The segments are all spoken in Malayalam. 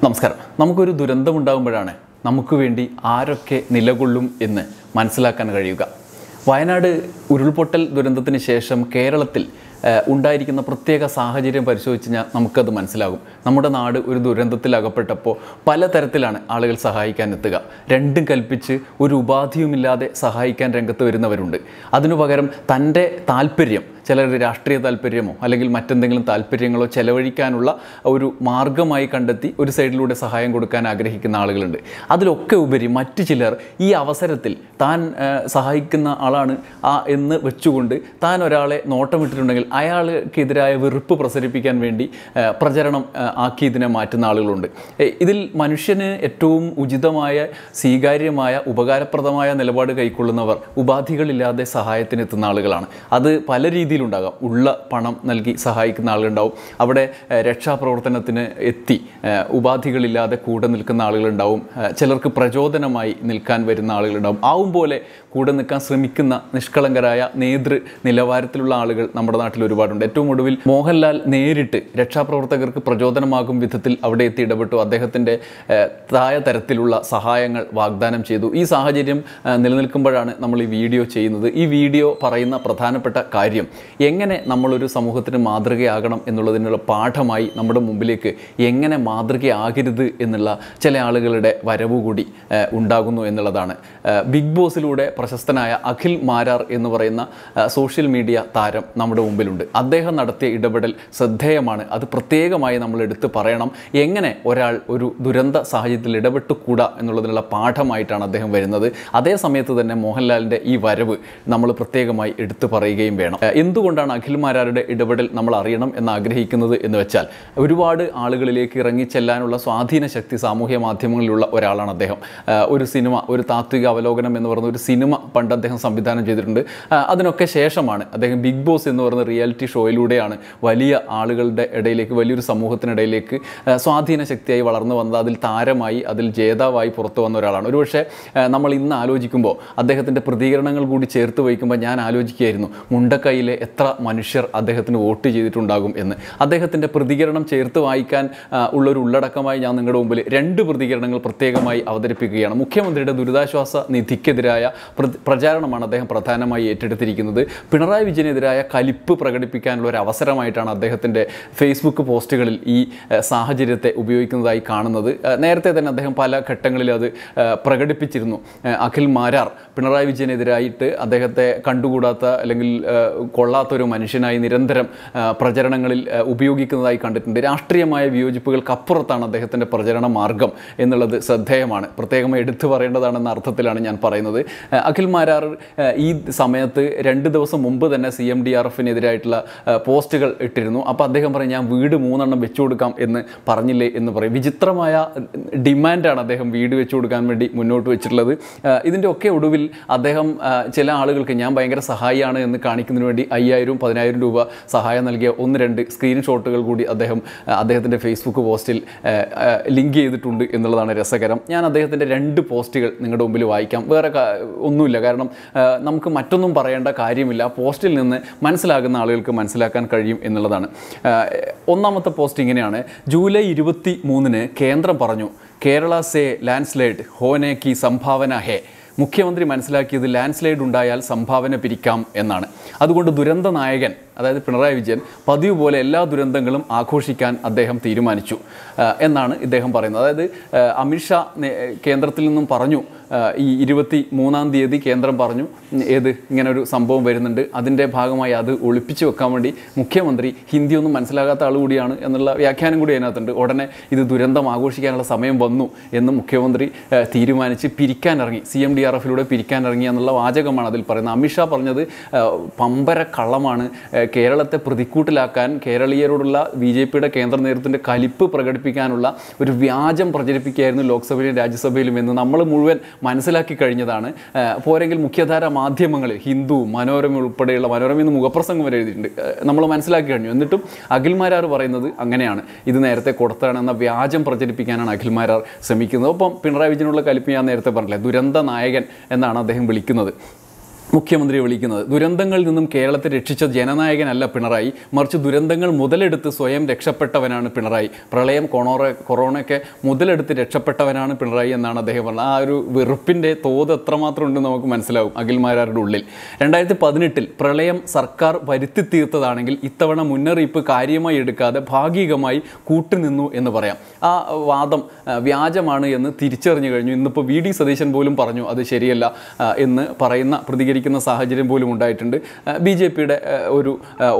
നമസ്കാരം. നമുക്കൊരു ദുരന്തമുണ്ടാകുമ്പോഴാണ് നമുക്ക് വേണ്ടി ആരൊക്കെ നിലകൊള്ളും എന്ന് മനസ്സിലാക്കാൻ കഴിയുക. വയനാട് ഉരുൾപൊട്ടൽ ദുരന്തത്തിന് ശേഷം കേരളത്തിൽ ഉണ്ടായിരിക്കുന്ന പ്രത്യേക സാഹചര്യം പരിശോധിച്ച് കഴിഞ്ഞാൽ നമുക്കത് മനസ്സിലാകും. നമ്മുടെ നാട് ഒരു ദുരന്തത്തിൽ അകപ്പെട്ടപ്പോൾ പലതരത്തിലാണ് ആളുകൾ സഹായിക്കാൻ എത്തുക. രണ്ടും കൽപ്പിച്ച് ഒരു ഉപാധിയുമില്ലാതെ സഹായിക്കാൻ രംഗത്ത് വരുന്നവരുണ്ട്. അതിനു പകരം തൻ്റെ താല്പര്യം, ചിലർ രാഷ്ട്രീയ താല്പര്യമോ അല്ലെങ്കിൽ മറ്റെന്തെങ്കിലും താല്പര്യങ്ങളോ ചെലവഴിക്കാനുള്ള ഒരു മാർഗമായി കണ്ടെത്തി ഒരു സൈഡിലൂടെ സഹായം കൊടുക്കാൻ ആഗ്രഹിക്കുന്ന ആളുകളുണ്ട്. അതിലൊക്കെ ഉപരി മറ്റു ചിലർ ഈ അവസരത്തിൽ താൻ സഹായിക്കുന്ന ആളാണ് എന്ന് വെച്ചുകൊണ്ട് താൻ ഒരാളെ നോട്ടമിട്ടിട്ടുണ്ടെങ്കിൽ അയാൾക്കെതിരായ വെറുപ്പ് പ്രസരിപ്പിക്കാൻ വേണ്ടി പ്രചരണം ആക്കി ഇതിനെ മാറ്റുന്ന ആളുകളുണ്ട്. ഇതിൽ മനുഷ്യന് ഏറ്റവും ഉചിതമായ, സ്വീകാര്യമായ, ഉപകാരപ്രദമായ നിലപാട് കൈക്കൊള്ളുന്നവർ ഉപാധികളില്ലാതെ സഹായത്തിനെത്തുന്ന ആളുകളാണ്. അത് പല രീതിയിലുണ്ടാകാം. ഉള്ള പണം നൽകി സഹായിക്കുന്ന ആളുകളുണ്ടാവും. അവിടെ രക്ഷാപ്രവർത്തനത്തിന് എത്തി ഉപാധികളില്ലാതെ കൂടെ നിൽക്കുന്ന ആളുകളുണ്ടാവും. ചിലർക്ക് പ്രചോദനമായി നിൽക്കാൻ വരുന്ന ആളുകളുണ്ടാവും. ആവും പോലെ കൂടെ നിൽക്കാൻ ശ്രമിക്കുന്ന നിഷ്കളങ്കരായ നേതൃ നിലവാരത്തിലുള്ള ആളുകൾ നമ്മുടെ നാട്ടിൽ ഒരുപാടുണ്ട്. ഏറ്റവും ഒടുവിൽ മോഹൻലാൽ നേരിട്ട് രക്ഷാപ്രവർത്തകർക്ക് പ്രചോദനമാകും വിധത്തിൽ അവിടെ എത്തി ഇടപെട്ടു. അദ്ദേഹത്തിൻ്റെ തായ തരത്തിലുള്ള സഹായങ്ങൾ വാഗ്ദാനം ചെയ്തു. ഈ സാഹചര്യം നിലനിൽക്കുമ്പോഴാണ് നമ്മൾ ഈ വീഡിയോ ചെയ്യുന്നത്. ഈ വീഡിയോ പറയുന്ന പ്രധാനപ്പെട്ട കാര്യം എങ്ങനെ നമ്മളൊരു സമൂഹത്തിന് മാതൃകയാകണം എന്നുള്ളതിനുള്ള പാഠമായി നമ്മുടെ മുമ്പിലേക്ക് എങ്ങനെ മാതൃകയാകരുത് എന്നുള്ള ചില ആളുകളുടെ വരവ് കൂടി ഉണ്ടാകുന്നു എന്നുള്ളതാണ്. ബിഗ് ബോസിലൂടെ പ്രശസ്തനായ അഖിൽ മാരാർ എന്ന് പറയുന്ന സോഷ്യൽ മീഡിയ താരം നമ്മുടെ മുമ്പിലുണ്ട്. അദ്ദേഹം നടത്തിയ ഇടപെടൽ ശ്രദ്ധേയമാണ്. അത് പ്രത്യേകമായി നമ്മൾ എടുത്ത് പറയണം. എങ്ങനെ ഒരാൾ ഒരു ദുരന്ത സാഹചര്യത്തിൽ ഇടപെട്ടുകൂടാ എന്നുള്ളതിനുള്ള പാഠമായിട്ടാണ് അദ്ദേഹം വരുന്നത്. അതേ സമയത്ത് തന്നെ മോഹൻലാലിൻ്റെ ഈ വരവ് നമ്മൾ പ്രത്യേകമായി എടുത്തു പറയുകയും വേണം. എന്തുകൊണ്ടാണ് അഖിൽ മാരാരുടെ ഇടപെടൽ നമ്മൾ അറിയണം എന്ന് ആഗ്രഹിക്കുന്നത് എന്ന് വെച്ചാൽ, ഒരുപാട് ആളുകളിലേക്ക് ഇറങ്ങിച്ചെല്ലാനുള്ള സ്വാധീന ശക്തി സാമൂഹ്യ മാധ്യമങ്ങളിലുള്ള ഒരാളാണ് അദ്ദേഹം. ഒരു സിനിമ, ഒരു താത്വിക അവലോകനം എന്ന് പറയുന്ന ഒരു സിനിമ പണ്ട് അദ്ദേഹം സംവിധാനം ചെയ്തിട്ടുണ്ട്. അതിനൊക്കെ ശേഷമാണ് അദ്ദേഹം ബിഗ് ബോസ് എന്ന് പറയുന്ന റിയാലിറ്റി ഷോയിലൂടെയാണ് വലിയ ആളുകളുടെ ഇടയിലേക്ക്, വലിയൊരു സമൂഹത്തിനിടയിലേക്ക് സ്വാധീന ശക്തിയായി വളർന്നു വന്നത്. അതിൽ താരമായി, അതിൽ ജേതാവായി പുറത്തു വന്ന ഒരാളാണ്. ഒരുപക്ഷെ നമ്മൾ ഇന്ന് ആലോചിക്കുമ്പോൾ, അദ്ദേഹത്തിൻ്റെ പ്രതികരണങ്ങൾ കൂടി ചേർത്ത് വയ്ക്കുമ്പോൾ ഞാൻ ആലോചിക്കുകയായിരുന്നു, മുണ്ടക്കൈയിലെ എത്ര മനുഷ്യർ അദ്ദേഹത്തിന് വോട്ട് ചെയ്തിട്ടുണ്ടാകും എന്ന്. അദ്ദേഹത്തിൻ്റെ പ്രതികരണം ചേർത്ത് വായിക്കാൻ ഉള്ളൊരു ഉള്ളടക്കമായി ഞാൻ നിങ്ങളുടെ മുമ്പിൽ 2 പ്രതികരണങ്ങൾ പ്രത്യേകമായി അവതരിപ്പിക്കുകയാണ്. മുഖ്യമന്ത്രിയുടെ ദുരിതാശ്വാസ നിധിക്കെതിരായ പ്രചാരണമാണ് അദ്ദേഹം പ്രധാനമായി ഏറ്റെടുത്തിരിക്കുന്നത്. പിണറായി വിജയനെതിരായ കലിപ്പ് പ്രകടിപ്പിക്കാനുള്ള ഒരു അവസരമായിട്ടാണ് അദ്ദേഹത്തിൻ്റെ ഫേസ്ബുക്ക് പോസ്റ്റുകളിൽ ഈ സാഹചര്യത്തെ ഉപയോഗിക്കുന്നതായി കാണുന്നത്. നേരത്തെ തന്നെ അദ്ദേഹം പല ഘട്ടങ്ങളിൽ അത് പ്രകടിപ്പിച്ചിരുന്നു. അഖിൽ മാരാർ പിണറായി വിജയനെതിരായിട്ട് അദ്ദേഹത്തെ കണ്ടുകൂടാത്ത അല്ലെങ്കിൽ കൊള്ളാത്തൊരു മനുഷ്യനായി നിരന്തരം പ്രചരണങ്ങളിൽ ഉപയോഗിക്കുന്നതായി കണ്ടിട്ടുണ്ട്. രാഷ്ട്രീയമായ വിയോജിപ്പുകൾക്കപ്പുറത്താണ് അദ്ദേഹത്തിൻ്റെ പ്രചരണ മാർഗം എന്നുള്ളത് ശ്രദ്ധേയമാണ്. പ്രത്യേകമായി എടുത്തു പറയേണ്ടതാണെന്ന അർത്ഥത്തിലാണ് ഞാൻ പറയുന്നത്. അഖിൽ മാരാർ ഈ സമയത്ത് 2 ദിവസം മുമ്പ് തന്നെ CMDRFിനെതിരായിട്ടുള്ള പോസ്റ്റുകൾ ഇട്ടിരുന്നു. അപ്പോൾ അദ്ദേഹം പറയും, ഞാൻ വീട് 3 എണ്ണം വെച്ചു കൊടുക്കാം എന്ന് പറഞ്ഞില്ലേ എന്ന് പറയും. വിചിത്രമായ ഡിമാൻഡാണ് അദ്ദേഹം വീട് വെച്ചു കൊടുക്കാൻ വേണ്ടി മുന്നോട്ട് വെച്ചിട്ടുള്ളത്. ഇതിൻ്റെ ഒക്കെ ഒടുവിൽ അദ്ദേഹം ചില ആളുകൾക്ക് ഞാൻ ഭയങ്കര സഹായിയാണ് എന്ന് കാണിക്കുന്നതിന് വേണ്ടി 5,000-10,000 രൂപ സഹായം നൽകിയ 1-2 സ്ക്രീൻഷോട്ടുകൾ കൂടി അദ്ദേഹത്തിൻ്റെ ഫേസ്ബുക്ക് പോസ്റ്റിൽ ലിങ്ക് ചെയ്തിട്ടുണ്ട് എന്നുള്ളതാണ് രസകരം. ഞാൻ അദ്ദേഹത്തിൻ്റെ 2 പോസ്റ്റുകൾ നിങ്ങളുടെ മുമ്പിൽ വായിക്കാം. വേറെ ഒന്നുമില്ല, കാരണം നമുക്ക് മറ്റൊന്നും പറയേണ്ട കാര്യമില്ല. പോസ്റ്റിൽ നിന്ന് മനസ്സിലാകുന്ന ആളുകൾക്ക് മനസ്സിലാക്കാൻ കഴിയും എന്നുള്ളതാണ്. ഒന്നാമത്തെ പോസ്റ്റ് ഇങ്ങനെയാണ്: ജൂലൈ 23-ന് കേന്ദ്രം പറഞ്ഞു, കേരള സേ ലാൻഡ്സ്ലൈഡ് ഹോനെ കി സംഭാവന ഹേ. മുഖ്യമന്ത്രി മനസ്സിലാക്കിയത് ലാൻഡ്സ്ലൈഡ് ഉണ്ടായാൽ സംഭാവന പിരിക്കാം എന്നാണ്. അതുകൊണ്ട് ദുരന്ത നായകൻ, അതായത് പിണറായി വിജയൻ, പതിവ് പോലെ എല്ലാ ദുരന്തങ്ങളും ആഘോഷിക്കാൻ അദ്ദേഹം തീരുമാനിച്ചു എന്നാണ് ഇദ്ദേഹം പറയുന്നത്. അതായത് അമിത്ഷാ കേന്ദ്രത്തിൽ നിന്നും പറഞ്ഞു, ഈ 23-ാം തീയതി കേന്ദ്രം പറഞ്ഞു ഇങ്ങനൊരു സംഭവം വരുന്നുണ്ട്, അതിൻ്റെ ഭാഗമായി അത് ഒളിപ്പിച്ച് വെക്കാൻ വേണ്ടി മുഖ്യമന്ത്രി ഹിന്ദിയൊന്നും മനസ്സിലാകാത്ത ആൾ കൂടിയാണ് എന്നുള്ള വ്യാഖ്യാനം കൂടി അതിനകത്തുണ്ട്. ഉടനെ ഇത് ദുരന്തം ആഘോഷിക്കാനുള്ള സമയം വന്നു എന്ന് മുഖ്യമന്ത്രി തീരുമാനിച്ച് പിരിക്കാനിറങ്ങി, CMDRFിലൂടെ പിരിക്കാനിറങ്ങി എന്നുള്ള വാചകമാണ് അതിൽ പറയുന്നത്. അമിത്ഷാ പറഞ്ഞത് പമ്പര കള്ളമാണ്. കേരളത്തെ പ്രതിക്കൂട്ടിലാക്കാൻ, കേരളീയരോടുള്ള BJPയുടെ കേന്ദ്ര നേതൃത്വത്തിൻ്റെ കലിപ്പ് പ്രകടിപ്പിക്കാനുള്ള ഒരു വ്യാജം പ്രചരിപ്പിക്കുകയായിരുന്നു ലോക്സഭയിലും രാജ്യസഭയിലും എന്ന് നമ്മൾ മുഴുവൻ മനസ്സിലാക്കി കഴിഞ്ഞതാണ്. പോരെങ്കിൽ മുഖ്യധാര മാധ്യമങ്ങളിൽ ഹിന്ദു, മനോരമ ഉൾപ്പെടെയുള്ള, മനോരമയിൽ നിന്ന് മുഖപ്രസംഗം വരെ എഴുതിയിട്ടുണ്ട്, നമ്മൾ മനസ്സിലാക്കി കഴിഞ്ഞു. എന്നിട്ടും അഖിൽ മാരാർ പറയുന്നത് അങ്ങനെയാണ്, ഇത് നേരത്തെ കൊടുത്തതാണെന്ന വ്യാജം പ്രചരിപ്പിക്കാനാണ് അഖിൽ മാരാർ ശ്രമിക്കുന്നത്. ഒപ്പം പിണറായി വിജയനുള്ള കലിപ്പ് ഞാൻ നേരത്തെ പറഞ്ഞില്ലേ, ദുരന്ത നായകൻ എന്നാണ് അദ്ദേഹം വിളിക്കുന്നത്. മുഖ്യമന്ത്രിയെ വിളിക്കുന്നത്. ദുരന്തങ്ങളിൽ നിന്നും കേരളത്തെ രക്ഷിച്ച ജനനായകനല്ല പിണറായി, മറിച്ച് ദുരന്തങ്ങൾ മുതലെടുത്ത് സ്വയം രക്ഷപ്പെട്ടവനാണ് പിണറായി. പ്രളയം, കൊറോണയൊക്കെ മുതലെടുത്ത് രക്ഷപ്പെട്ടവനാണ് പിണറായി എന്നാണ് അദ്ദേഹം പറഞ്ഞത്. ആ ഒരു വെറുപ്പിൻ്റെ തോത് എത്രമാത്രം ഉണ്ടെന്ന് നമുക്ക് മനസ്സിലാവും അഖിൽമാരാരുടെ ഉള്ളിൽ. 2018 പ്രളയം സർക്കാർ വരുത്തി തീർത്തതാണെങ്കിൽ ഇത്തവണ മുന്നറിയിപ്പ് കാര്യമായി എടുക്കാതെ ഭാഗികമായി കൂട്ടുനിന്നു എന്ന് പറയാം. ആ വാദം വ്യാജമാണ് എന്ന് തിരിച്ചറിഞ്ഞു കഴിഞ്ഞു. ഇന്നിപ്പോൾ വി ഡി സതീശൻ പോലും പറഞ്ഞു അത് ശരിയല്ല എന്ന് പ്രതികരിക്കുന്ന സാഹചര്യം പോലും ഉണ്ടായിട്ടുണ്ട്. BJPയുടെ ഒരു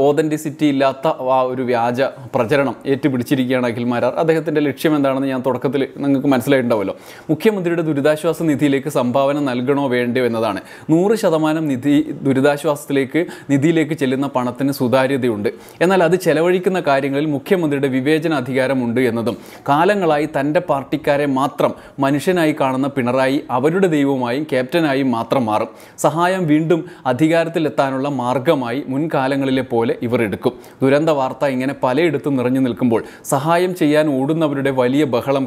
ഓതൻറ്റിസിറ്റി ഇല്ലാത്ത ആ ഒരു വ്യാജ പ്രചരണം ഏറ്റുപിടിച്ചിരിക്കുകയാണ് അഖിൽമാരാർ. അദ്ദേഹത്തിൻ്റെ ലക്ഷ്യം എന്താണെന്ന് ഞാൻ തുടക്കത്തിൽ നിങ്ങൾക്ക് മനസ്സിലായിട്ടുണ്ടാവുമല്ലോ. മുഖ്യമന്ത്രിയുടെ ദുരിതാശ്വാസ നിധിയിലേക്ക് സംഭാവന നൽകണോ വേണ്ടയോ എന്നതാണ്. 100% നിധിയിലേക്ക് ചെല്ലുന്ന പണത്തിന് സുതാര്യതയുണ്ട്. എന്നാൽ അത് ചെലവഴിക്കുന്ന കാര്യങ്ങളിൽ മുഖ്യമന്ത്രിയുടെ വിവേചനാധികാരമുണ്ട് എന്നതും, കാലങ്ങളായി തൻ്റെ പാർട്ടിക്കാരെ മാത്രം മനുഷ്യനായി കാണുന്ന പിണറായി അവരുടെ ദൈവമായും ക്യാപ്റ്റനായും മാത്രം മാറും. സഹായം വീണ്ടും അധികാരത്തിലെത്താനുള്ള മാർഗമായി മുൻകാലങ്ങളിലെ പോലെ ഇവർ എടുക്കും. ദുരന്ത വാർത്ത ഇങ്ങനെ പലയിടത്തും നിറഞ്ഞു നിൽക്കുമ്പോൾ സഹായം ചെയ്യാൻ ഓടുന്നവരുടെ വലിയ ബഹളം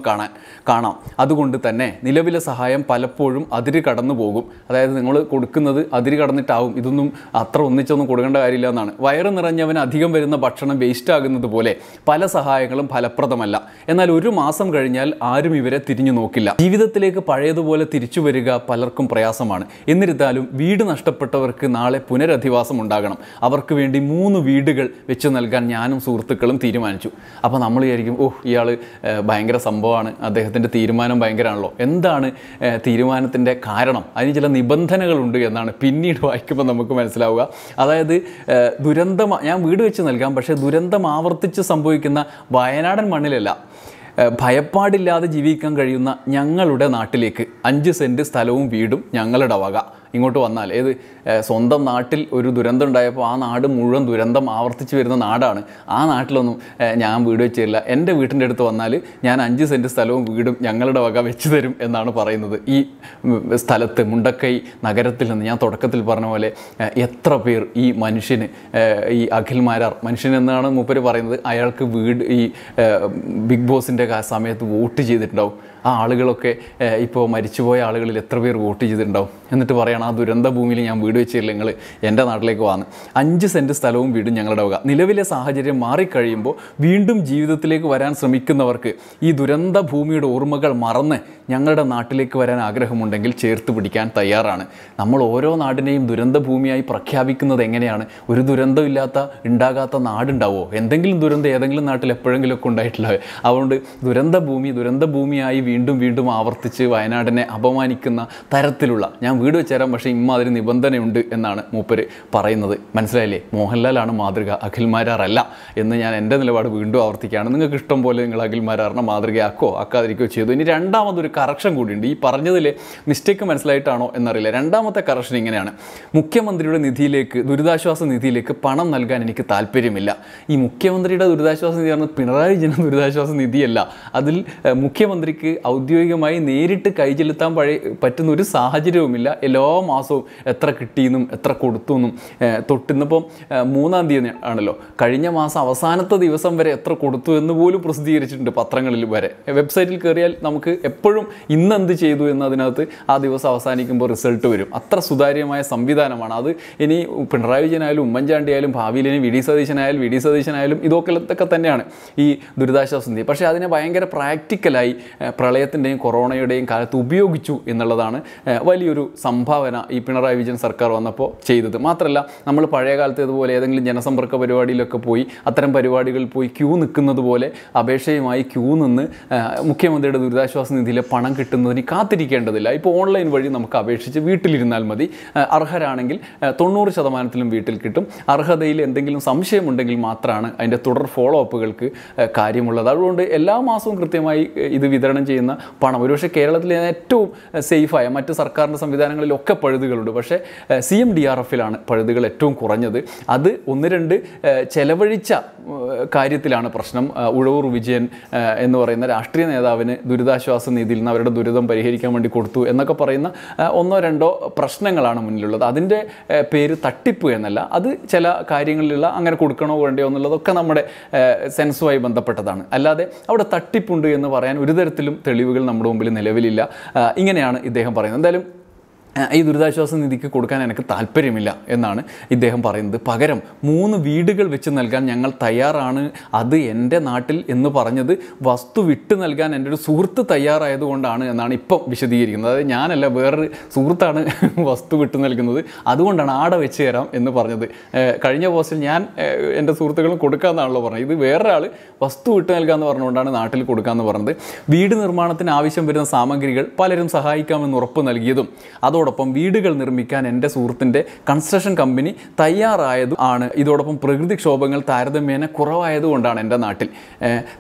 കാണാം. അതുകൊണ്ട് തന്നെ നിലവിലെ സഹായം പലപ്പോഴും അതിര് കടന്നു പോകും. അതായത് നിങ്ങൾ കൊടുക്കുന്നത് അതിര് കടന്നിട്ടാവും. ഇതൊന്നും അത്ര ഒന്നിച്ചൊന്നും കൊടുക്കേണ്ട കാര്യമില്ല എന്നാണ്. വയറ് നിറഞ്ഞവന് അധികം വരുന്ന ഭക്ഷണം വേസ്റ്റ് ആകുന്നത് പോലെ പല സഹായങ്ങളും ഫലപ്രദമല്ല. എന്നാൽ ഒരു മാസം കഴിഞ്ഞാൽ ആരും ഇവരെ തിരിഞ്ഞു നോക്കില്ല. ജീവിതത്തിലേക്ക് പഴയതുപോലെ തിരിച്ചു വരിക പലർക്കും പ്രയാസമാണ്. എന്നിരുന്നാലും വീട് നഷ്ടപ്പെട്ടവർക്ക് നാളെ പുനരധിവാസം ഉണ്ടാകണം. അവർക്ക് വേണ്ടി 3 വീടുകൾ വെച്ച് നൽകാൻ ഞാനും സുഹൃത്തുക്കളും തീരുമാനിച്ചു. അപ്പോൾ നമ്മൾ വിചാരിക്കും, ഇയാൾ ഭയങ്കര സംഭവമാണ്, അദ്ദേഹത്തിൻ്റെ തീരുമാനം ഭയങ്കരമാണല്ലോ. എന്താണ് തീരുമാനത്തിൻ്റെ കാരണം? അതിന് ചില നിബന്ധനകളുണ്ട് എന്നാണ് പിന്നീട് വായിക്കുമ്പോൾ നമുക്ക് മനസ്സിലാവുക. അതായത് ഞാൻ വീട് വെച്ച് നൽകാം, പക്ഷേ ദുരന്തം ആവർത്തിച്ച് സംഭവിക്കുന്ന വയനാടൻ മണ്ണിലല്ല, ഭയപ്പാടില്ലാതെ ജീവിക്കാൻ കഴിയുന്ന ഞങ്ങളുടെ നാട്ടിലേക്ക് 5 സെൻറ്റ് സ്ഥലവും വീടും ഞങ്ങളുടെ വക ഇങ്ങോട്ട് വന്നാൽ. സ്വന്തം നാട്ടിൽ ഒരു ദുരന്തം ഉണ്ടായപ്പോൾ ആ നാട് മുഴുവൻ ദുരന്തം ആവർത്തിച്ച് വരുന്ന നാടാണ്. ആ നാട്ടിലൊന്നും ഞാൻ വീട് വെച്ച് തരില്ല. എൻ്റെ വീട്ടിൻ്റെ അടുത്ത് വന്നാൽ ഞാൻ 5 സെൻറ്റ് സ്ഥലവും വീടും ഞങ്ങളുടെ വക വെച്ച് തരും എന്നാണ് പറയുന്നത്. ഈ സ്ഥലത്ത് മുണ്ടക്കൈ നഗരത്തിൽ നിന്ന് ഞാൻ തുടക്കത്തിൽ പറഞ്ഞ പോലെ എത്ര പേർ ഈ മനുഷ്യന്, ഈ അഖിൽമാരാർ മനുഷ്യൻ എന്നാണ് മൂപ്പര് പറയുന്നത്, അയാൾക്ക് വീട് ഈ ബിഗ് ബോസിൻ്റെ സമയത്ത് വോട്ട് ചെയ്തിട്ടുണ്ടാവും. ആ ആളുകളൊക്കെ ഇപ്പോൾ മരിച്ചുപോയ ആളുകളിൽ എത്ര പേർ വോട്ട് ചെയ്തിട്ടുണ്ടാവും. എന്നിട്ട് പറയണം ആ ദുരന്ത ഭൂമിയിൽ ഞാൻ വീട് വെച്ചില്ല, നിങ്ങൾ എൻ്റെ നാട്ടിലേക്ക് വന്ന് 5 സെൻറ്റ് സ്ഥലവും വീടും ഞങ്ങളുടെ വക. നിലവിലെ സാഹചര്യം മാറിക്കഴിയുമ്പോൾ വീണ്ടും ജീവിതത്തിലേക്ക് വരാൻ ശ്രമിക്കുന്നവർക്ക് ഈ ദുരന്ത ഭൂമിയുടെ ഓർമ്മകൾ മറന്ന് ഞങ്ങളുടെ നാട്ടിലേക്ക് വരാൻ ആഗ്രഹമുണ്ടെങ്കിൽ ചേർത്ത് പിടിക്കാൻ തയ്യാറാണ്. നമ്മൾ ഓരോ നാടിനെയും ദുരന്ത ഭൂമിയായി പ്രഖ്യാപിക്കുന്നത് എങ്ങനെയാണ്? ഒരു ദുരന്തമില്ലാത്ത ഉണ്ടാകാത്ത നാടുണ്ടാവുമോ? എന്തെങ്കിലും ദുരന്തം ഏതെങ്കിലും നാട്ടിൽ എപ്പോഴെങ്കിലുമൊക്കെ ഉണ്ടായിട്ടുള്ളത്. അതുകൊണ്ട് ദുരന്ത ഭൂമിയായി വീണ്ടും ആവർത്തിച്ച് വയനാടിനെ അപമാനിക്കുന്ന തരത്തിലുള്ള, ഞാൻ വീട് വെച്ചുതരാം പക്ഷേ ഇമ്മാതിരി നിബന്ധനയുണ്ട് എന്നാണ് മൂപ്പര് പറയുന്നത്. മനസ്സിലായില്ലേ? മോഹൻലാലാണ് മാതൃക, അഖിൽമാരാറല്ല എന്ന് ഞാൻ എൻ്റെ നിലപാട് വീണ്ടും ആവർത്തിക്കുകയാണ്. നിങ്ങൾക്ക് ഇഷ്ടം പോലെ നിങ്ങൾ അഖിൽമാരാറിനെ ആക്കാതിരിക്കുകയോ ചെയ്തു. ഇനി രണ്ടാമതൊരു കറക്ഷൻ കൂടിയുണ്ട്. ഈ പറഞ്ഞതിൽ മിസ്റ്റേക്ക് മനസ്സിലായിട്ടാണോ എന്നറിയില്ല. രണ്ടാമത്തെ കറക്ഷൻ ഇങ്ങനെയാണ്: മുഖ്യമന്ത്രിയുടെ നിധിയിലേക്ക്, ദുരിതാശ്വാസ നിധിയിലേക്ക് പണം നൽകാൻ എനിക്ക് താല്പര്യമില്ല. ഈ മുഖ്യമന്ത്രിയുടെ ദുരിതാശ്വാസ നിധി പറഞ്ഞാൽ പിണറായി വിജയൻ ദുരിതാശ്വാസ നിധിയല്ല. അതിൽ മുഖ്യമന്ത്രിക്ക് ഔദ്യോഗികമായി നേരിട്ട് കൈചെലുത്താൻ പറ്റുന്ന ഒരു സാഹചര്യവുമില്ല. എല്ലാ മാസവും എത്ര കിട്ടിയെന്നും എത്ര കൊടുത്തു എന്നും തൊട്ടിന്നിപ്പം 3-ാം തീയതി ആണല്ലോ, കഴിഞ്ഞ മാസം അവസാനത്തെ ദിവസം വരെ എത്ര കൊടുത്തു എന്ന് പോലും പ്രസിദ്ധീകരിച്ചിട്ടുണ്ട് പത്രങ്ങളിൽ വരെ. വെബ്സൈറ്റിൽ കയറിയാൽ നമുക്ക് എപ്പോഴും ഇന്നെന്ത് ചെയ്തു എന്ന് അതിനകത്ത് ആ ദിവസം അവസാനിക്കുമ്പോൾ റിസൾട്ട് വരും. അത്ര സുതാര്യമായ സംവിധാനമാണ് അത്. ഇനി പിണറായി വിജയനായാലും ഉമ്മൻചാണ്ടി ആയാലും ഭാവിയിൽ ഇനി വി ഡി സതീശനായാലും ഇതൊക്കെ തന്നെയാണ് ഈ ദുരിതാശ്വാസ നിധി. പക്ഷേ അതിനെ ഭയങ്കര പ്രാക്ടിക്കലായി പ്രളയത്തിൻ്റെയും കൊറോണയുടെയും കാലത്ത് ഉപയോഗിച്ചു എന്നുള്ളതാണ് വലിയൊരു സംഭാവന ഈ പിണറായി വിജയൻ സർക്കാർ വന്നപ്പോൾ ചെയ്തത്. മാത്രമല്ല, നമ്മൾ പഴയ കാലത്ത് ഇതുപോലെ ഏതെങ്കിലും ജനസമ്പർക്ക പരിപാടിയിലൊക്കെ പോയി അത്തരം പരിപാടികളിൽ പോയി ക്യൂ നിൽക്കുന്നത് പോലെ അപേക്ഷയുമായി ക്യൂ നിന്ന് മുഖ്യമന്ത്രിയുടെ ദുരിതാശ്വാസ നിധിയിലെ പണം കിട്ടുന്നതിന് കാത്തിരിക്കേണ്ടതില്ല. ഇപ്പോൾ ഓൺലൈൻ വഴി നമുക്ക് അപേക്ഷിച്ച് വീട്ടിലിരുന്നാൽ മതി. അർഹരാണെങ്കിൽ 90% വീട്ടിൽ കിട്ടും. അർഹതയിൽ എന്തെങ്കിലും സംശയമുണ്ടെങ്കിൽ മാത്രമാണ് അതിൻ്റെ തുടർ ഫോളോ അപ്പുകൾക്ക് കാര്യമുള്ളത്. അതുകൊണ്ട് എല്ലാ മാസവും കൃത്യമായി ഇത് വിതരണം ചെയ്യുന്ന പണം, ഒരുപക്ഷെ കേരളത്തിലെ ഏറ്റവും സേഫായ, മറ്റ് സർക്കാരിൻ്റെ സംവിധാനങ്ങളിലൊക്കെ പഴുതുകളുണ്ട്, പക്ഷേ CMDRFലാണ് പഴുതുകൾ ഏറ്റവും കുറഞ്ഞത്. അത് 1-2 ചെലവഴിച്ച കാര്യത്തിലാണ് പ്രശ്നം. ഉഴവൂർ വിജയൻ എന്ന് പറയുന്ന രാഷ്ട്രീയ നേതാവിന് ദുരിതാശ്വാസ നിധിയിൽ നിന്ന് അവരുടെ ദുരിതം പരിഹരിക്കാൻ വേണ്ടി കൊടുത്തു എന്നൊക്കെ പറയുന്ന 1-2 പ്രശ്നങ്ങളാണ് മുന്നിലുള്ളത്. അതിൻ്റെ പേര് തട്ടിപ്പ് എന്നല്ല, അത് ചില കാര്യങ്ങളിലുള്ള അങ്ങനെ കൊടുക്കണോ വേണ്ടയോ എന്നുള്ളതൊക്കെ നമ്മുടെ സെൻസുമായി ബന്ധപ്പെട്ടതാണ്. അല്ലാതെ അവിടെ തട്ടിപ്പുണ്ട് എന്ന് പറയാൻ ഒരു തരത്തിലും തെളിവുകൾ നമ്മുടെ മുമ്പിൽ നിലവിലില്ല. ഇങ്ങനെയാണ് ഇദ്ദേഹം പറയുന്നത്. എന്തായാലും ഈ ദുരിതാശ്വാസ നിധിക്ക് കൊടുക്കാൻ എനിക്ക് താല്പര്യമില്ല എന്നാണ് ഇദ്ദേഹം പറയുന്നത്. പകരം 3 വീടുകൾ വെച്ച് നൽകാൻ ഞങ്ങൾ തയ്യാറാണ്. അത് എൻ്റെ നാട്ടിൽ എന്ന് പറഞ്ഞത് വസ്തു വിട്ട് നൽകാൻ എൻ്റെ ഒരു സുഹൃത്ത് തയ്യാറായതുകൊണ്ടാണ് എന്നാണ് ഇപ്പം വിശദീകരിക്കുന്നത്. അതായത് ഞാനല്ല, വേറൊരു സുഹൃത്താണ് വസ്തു വിട്ട് നൽകുന്നത്, അതുകൊണ്ടാണ് ആടെ വെച്ച് തരാം എന്ന് പറഞ്ഞത്. കഴിഞ്ഞ പോസ്റ്റിൽ ഞാൻ എൻ്റെ സുഹൃത്തുക്കളും കൊടുക്കാമെന്നാണല്ലോ പറഞ്ഞത്. ഇത് വേറൊരാൾ വസ്തു വിട്ട് നൽകാമെന്ന് പറഞ്ഞുകൊണ്ടാണ് നാട്ടിൽ കൊടുക്കാമെന്ന് പറഞ്ഞത്. വീട് നിർമ്മാണത്തിന് ആവശ്യം വരുന്ന സാമഗ്രികൾ പലരും സഹായിക്കാമെന്ന് ഉറപ്പ് നൽകിയതും അതോടൊപ്പം വീടുകൾ നിർമ്മിക്കാൻ എൻ്റെ സുഹൃത്തിൻ്റെ കൺസ്ട്രക്ഷൻ കമ്പനി തയ്യാറായതും ആണ്. ഇതോടൊപ്പം പ്രകൃതിക്ഷോഭങ്ങൾ താരതമ്യേന കുറവായതുകൊണ്ടാണ് എൻ്റെ നാട്ടിൽ.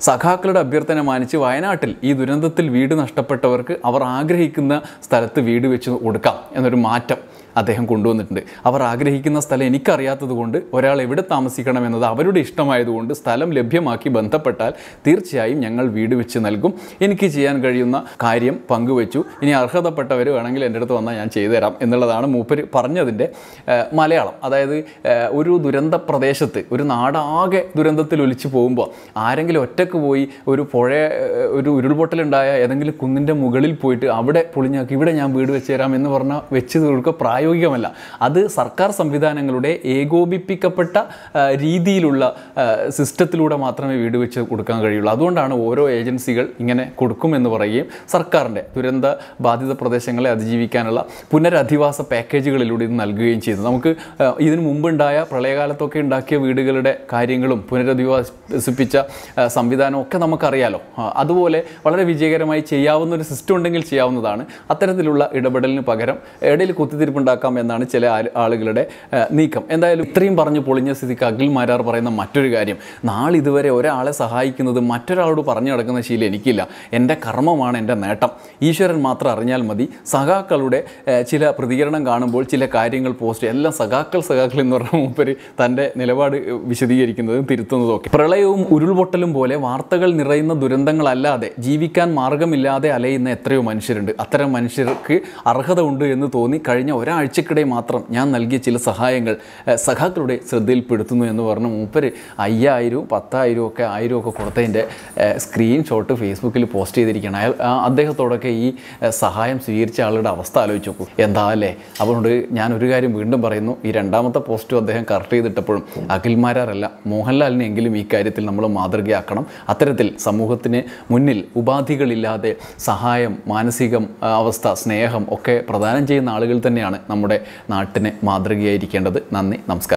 സഖാക്കളുടെ അഭ്യർത്ഥന മാനിച്ച് വയനാട്ടിൽ ഈ ദുരന്തത്തിൽ വീട് നഷ്ടപ്പെട്ടവർക്ക് അവർ ആഗ്രഹിക്കുന്ന സ്ഥലത്ത് വീട് വെച്ച് കൊടുക്കാം എന്നൊരു മാറ്റം അദ്ദേഹം കൊണ്ടുവന്നിട്ടുണ്ട്. അവർ ആഗ്രഹിക്കുന്ന സ്ഥലം എനിക്കറിയാത്തത് കൊണ്ട്, ഒരാൾ എവിടെ താമസിക്കണമെന്നത് അവരുടെ ഇഷ്ടമായതുകൊണ്ട് സ്ഥലം ലഭ്യമാക്കി ബന്ധപ്പെട്ടാൽ തീർച്ചയായും ഞങ്ങൾ വീട് വെച്ച് നൽകും. എനിക്ക് ചെയ്യാൻ കഴിയുന്ന കാര്യം പങ്കുവെച്ചു. ഇനി അർഹതപ്പെട്ടവർ വേണമെങ്കിൽ എൻ്റെ അടുത്ത് വന്നാൽ ഞാൻ ചെയ്തു തരാം എന്നുള്ളതാണ് മൂപ്പര് പറഞ്ഞതിൻ്റെ മലയാളം. അതായത് ഒരു ദുരന്ത പ്രദേശത്ത്, ഒരു നാടാകെ ദുരന്തത്തിൽ ഒലിച്ചു പോകുമ്പോൾ ആരെങ്കിലും ഒറ്റക്ക് പോയി ഒരു ഉരുൾപൊട്ടലുണ്ടായ ഏതെങ്കിലും കുന്നിൻ്റെ മുകളിൽ പോയിട്ട് അവിടെ പൊളിഞ്ഞാക്കി ഇവിടെ ഞാൻ വീട് വെച്ച് തരാം എന്ന് പറഞ്ഞാൽ വെച്ച് തീർക്കുക പ്രായോഗികമല്ല. അത് സർക്കാർ സംവിധാനങ്ങളുടെ ഏകോപിപ്പിക്കപ്പെട്ട രീതിയിലുള്ള സിസ്റ്റത്തിലൂടെ മാത്രമേ വീട് വെച്ച് കൊടുക്കാൻ കഴിയുള്ളൂ. അതുകൊണ്ടാണ് ഓരോ ഏജൻസികൾ ഇങ്ങനെ കൊടുക്കുമെന്ന് പറയുകയും സർക്കാരിൻ്റെ ദുരന്ത ബാധിത പ്രദേശങ്ങളെ അതിജീവിക്കാനുള്ള പുനരധിവാസ പാക്കേജുകളിലൂടെ ഇത് നൽകുകയും ചെയ്തു. നമുക്ക് ഇതിനു മുമ്പുണ്ടായ പ്രളയകാലത്തൊക്കെ ഉണ്ടാക്കിയ വീടുകളുടെ കാര്യങ്ങളും പുനരധിവസിപ്പിച്ച സംവിധാനവും ഒക്കെ നമുക്കറിയാലോ. അതുപോലെ വളരെ വിജയകരമായി ചെയ്യാവുന്ന ഒരു സിസ്റ്റം ഉണ്ടെങ്കിൽ ചെയ്യാവുന്നതാണ്. അത്തരത്തിലുള്ള ഇടപെടലിന് പകരം ഇടയിൽ കുത്തിത്തിരിപ്പുണ്ടാക്കാം എന്നാണ് ചില ആളുകളുടെ നീക്കം. എന്തായാലും ഇത്രയും പറഞ്ഞു പൊളിഞ്ഞ സ്ഥിതിക്ക് അഖിൽ മാരാർ പറയുന്ന മറ്റൊരു കാര്യം, നാളിതുവരെ ഒരാളെ സഹായിക്കുന്നത് മറ്റൊരാളോട് പറഞ്ഞു നടക്കുന്ന ശീലം എനിക്കില്ല. എൻ്റെ കർമ്മമാണ് എൻ്റെ നേട്ടം. ഈശ്വരൻ മാത്രം അറിഞ്ഞാൽ മതി. സഖാക്കളുടെ ചില പ്രതികരണം കാണുമ്പോൾ ചില കാര്യങ്ങൾ പോസ്റ്റ് എല്ലാം സഖാക്കൾ എന്ന് പറഞ്ഞ മൂപ്പര് തൻ്റെ നിലപാട് വിശദീകരിക്കുന്നതും തിരുത്തുന്നതും ഒക്കെ. പ്രളയവും ഉരുൾപൊട്ടലും പോലെ വാർത്തകൾ നിറയുന്ന ദുരന്തങ്ങളല്ലാതെ ജീവിക്കാൻ മാർഗമില്ലാതെ അലയുന്ന എത്രയോ മനുഷ്യരുണ്ട്. അത്തരം മനുഷ്യർക്ക് അർഹത ഉണ്ട് എന്ന് തോന്നി കഴിഞ്ഞ ഒരാഴ്ചക്കിടെ മാത്രം ഞാൻ നൽകിയ ചില സഹായങ്ങൾ സഖാക്കളുടെ ശ്രദ്ധയിൽപ്പെടുത്തുന്നു എന്ന് പറഞ്ഞ് മൂപ്പര് 5,000, 10,000 ഒക്കെ 1,000 ഒക്കെ കൊടുത്തതിൻ്റെ സ്ക്രീൻഷോട്ട് ഫേസ്ബുക്കിൽ പോസ്റ്റ് ചെയ്തിരിക്കുകയാണ്. അദ്ദേഹത്തോടൊക്കെ ഈ സഹായം സ്വീകരിച്ച ആളുടെ അവസ്ഥ ആലോചിച്ച് നോക്കൂ. എന്താ അല്ലേ? അതുകൊണ്ട് ഞാനൊരു കാര്യം വീണ്ടും പറയുന്നു, ഈ രണ്ടാമത്തെ പോസ്റ്റും അദ്ദേഹം കറക്റ്റ് ചെയ്തിട്ടപ്പോഴും അഖിൽമാരല്ല മോഹൻലാലിനെങ്കിലും ഈ കാര്യത്തിൽ നമ്മൾ മാതൃകയാക്കണം. അത്തരത്തിൽ സമൂഹത്തിന് മുന്നിൽ ഉപാധികളില്ലാതെ സഹായം, മാനസികം അവസ്ഥ, സ്നേഹം ഒക്കെ പ്രദാനം ചെയ്യുന്ന ആളുകൾ തന്നെയാണ് നമ്മുടെ നാട്ടിന് മാതൃകയായിരിക്കേണ്ടത്. നന്ദി, നമസ്കാരം.